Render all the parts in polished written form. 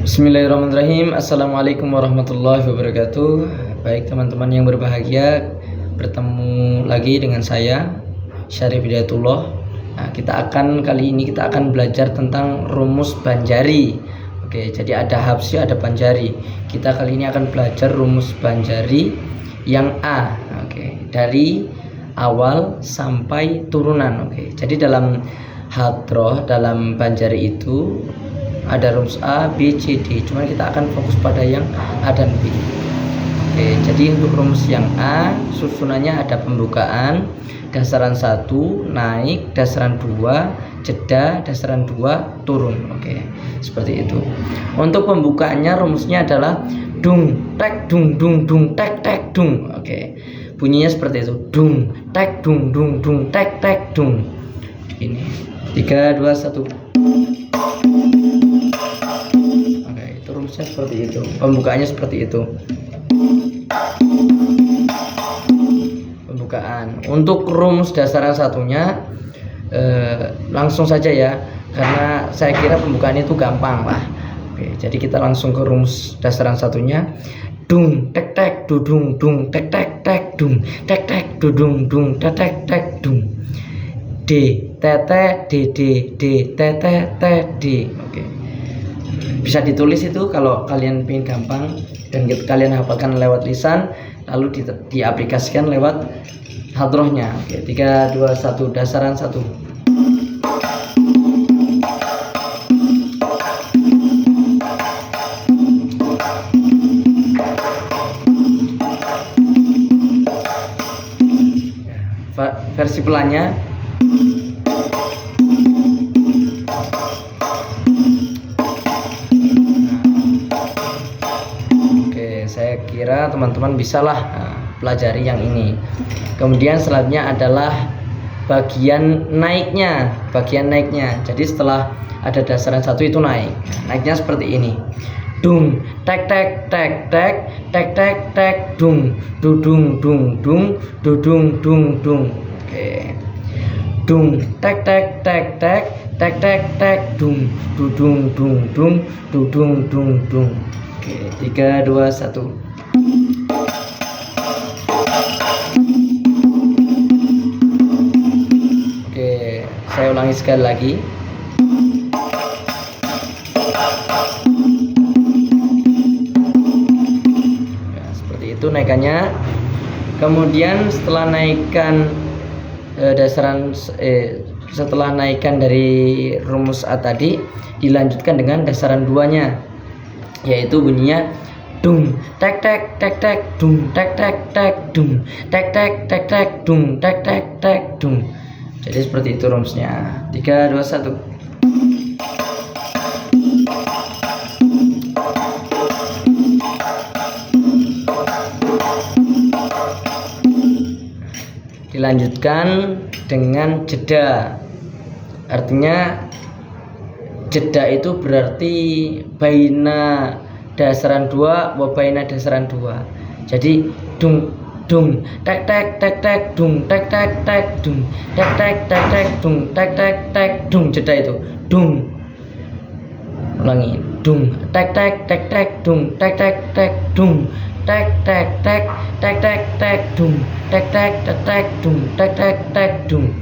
Bismillahirrahmanirrahim. Assalamualaikum warahmatullahi wabarakatuh. Baik teman-teman yang berbahagia, bertemu lagi dengan saya Syarif Hidayatullah. Kali ini kita akan belajar tentang rumus Banjari. Oke, jadi ada Habsyi, ada Banjari. Kita kali ini akan belajar rumus Banjari yang A. Oke, dari awal sampai turunan. Oke, jadi dalam hadroh, dalam Banjari itu ada rumus A, B, C, D. Cuma kita akan fokus pada yang A dan B. Oke, jadi untuk rumus yang A, susunannya ada pembukaan, dasaran 1, naik, dasaran 2, jeda, dasaran 2, turun. Oke, seperti itu. Untuk pembukaannya rumusnya adalah dung, tek, dung, tek, tek, dung. Oke, bunyinya seperti itu. Dung, tek, dung, tek, tek, dung. Ini 3, 2, 1. Rumusnya seperti itu, pembukaannya seperti itu. Pembukaan. Untuk rumus dasaran satunya langsung saja ya, karena saya kira pembukaan itu gampang lah. Oke, jadi kita langsung ke rumus dasaran satunya. Dung, tek, tek, dudung, dung, tek, tek, tek, dung, tek, tek, dudung, dung, tek, tek, tek, dung. D, tete, d, tete, t, d. Oke. Bisa ditulis itu kalau kalian ingin gampang dan kalian hafalkan lewat lisan, lalu diaplikasikan lewat hadrohnya. Oke, 3, 2, 1, dasaran 1. Versi pelannya. Saya kira teman-teman bisalah pelajari yang ini. Kemudian selanjutnya adalah bagian naiknya. Jadi setelah ada dasaran 1 itu naik. Naiknya seperti ini. Dung, tek, tek, tek, tek, tek, tek, tek, dung, dudung, dung, dudung, dung. Oke. Dung, tek, tek, tek, tek, tek, tek, tek, dung, dudung, dung, dudung, dung. Oke, 3, 2, 1. Oke, saya ulangi sekali lagi. Ya, seperti itu naikannya. Kemudian setelah naikkan setelah naikkan dari rumus A tadi, dilanjutkan dengan dasaran 2-nya. Yaitu bunyinya dung, tek, tek, tek, tek, dung, tek, tek, tek, dung, tek, tek, tek, tek, dung, tek, tek, tek, dung. Jadi seperti itu rumusnya. 3, 2, 1. Dilanjutkan dengan jeda. Artinya jeda itu berarti baina dasaran 2 wa baina dasaran 2. Jadi dung, tek, tek, tek, tek, dung, tek, tek, tek, dung, tek, tek, tek, tek, dung, tek, tek, tek, dung. Jeda itu dung. Ulangi. Dung, tek, tek, tek, tek, dung, tek, tek, tek, dung, tek, tek, tek, tek, tek, tek, dung, tek, tek, tek, tek, dung, tek, tek, tek, dung.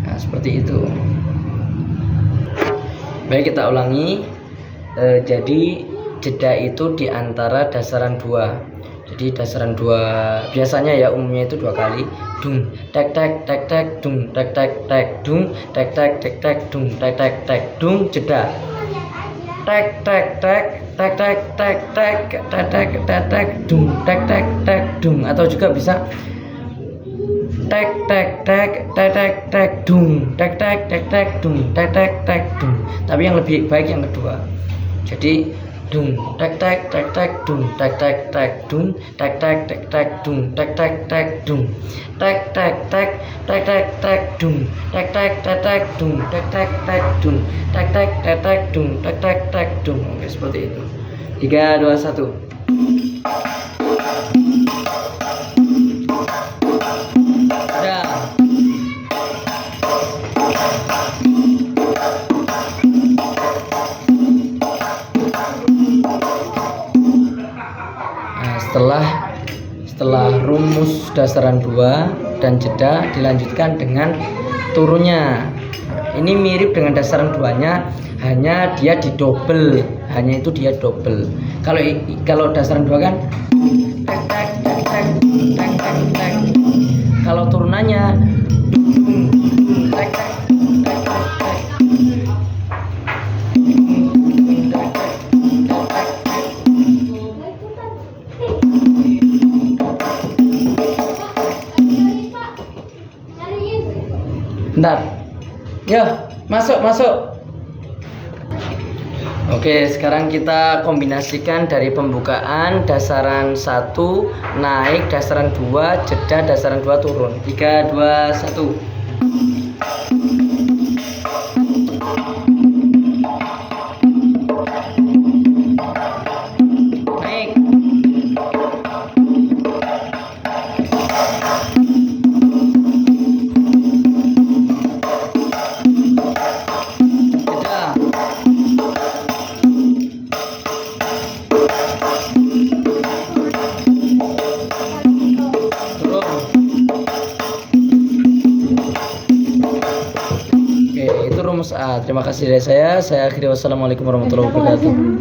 Nah, seperti itu. Baik, kita ulangi. Jadi jeda itu di antara dasaran 2. Jadi dasaran 2 biasanya ya umumnya itu 2 kali. Dung, tek, tek, tek, tek, dung, tek, tek, tek, dung, tek, tek, tek, tek, dung, tek, tek, tek, dung, jeda. Tek, tek, tek, tek, tek, tek, tek, tek, tek, tek, tek, dung, tek, tek, tek, dung. Atau juga bisa tek, tek, tek, tek, tek, tek, dung, tek, tek, tek, tek, dung, tek, tek, tek, dung. Tapi yang lebih baik yang kedua. Jadi dung, tek, tek, tek, tek, dung, tek, tek, tek, dung, tek, tek, tek, tek, dung, tek, tek, tek, dung, tek, tek, tek, tek, tek, tek, dung, tek, tek, tek, tek, dung, tek, tek, tek, dung, tek, tek, tek, tek, dung, tek, tek, tek, dung. Oke, seperti itu. 3, 2, 1. Setelah rumus dasaran 2 dan jeda dilanjutkan dengan turunnya. Ini mirip dengan dasaran 2-nya, hanya dia didobel, hanya itu dia double. Kalau dasaran 2 kan kalau turunannya bentar. Yo, masuk. Oke, sekarang kita kombinasikan dari pembukaan dasaran 1 naik, dasaran 2 jeda, dasaran 2 turun. 3, 2, 1. Naik. Oke, itu rumus A. Terima kasih dari saya. Saya akhiri. Wassalamualaikum warahmatullahi wabarakatuh.